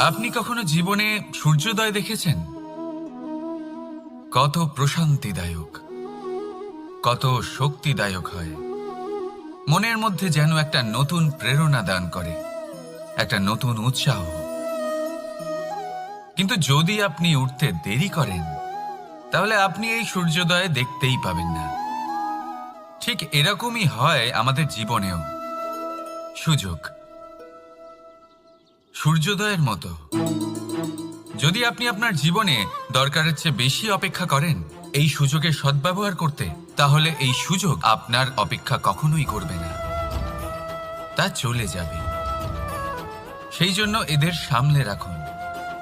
আপনি কখনো জীবনে সূর্যোদয় দেখেছেন? কত প্রশান্তিদায়ক, কত শক্তিদায়ক হয়। মনের মধ্যে যেন একটা নতুন প্রেরণা দান করে, একটা নতুন উৎসাহ। কিন্তু যদি আপনি উঠতে দেরি করেন, তাহলে আপনি এই সূর্যোদয় দেখতেই পাবেন না। ঠিক এরকমই হয় আমাদের জীবনেও। সুযোগ সূর্যোদয়ের মতো। যদি আপনি আপনার জীবনে দরকারের চেয়ে বেশি অপেক্ষা করেন এই সুযোগের সদ্ব্যবহার করতে, তাহলে এই সুযোগ আপনার অপেক্ষা কখনোই করবে না, তা চলে যাবে। সেই জন্য এদের সামলে রাখুন।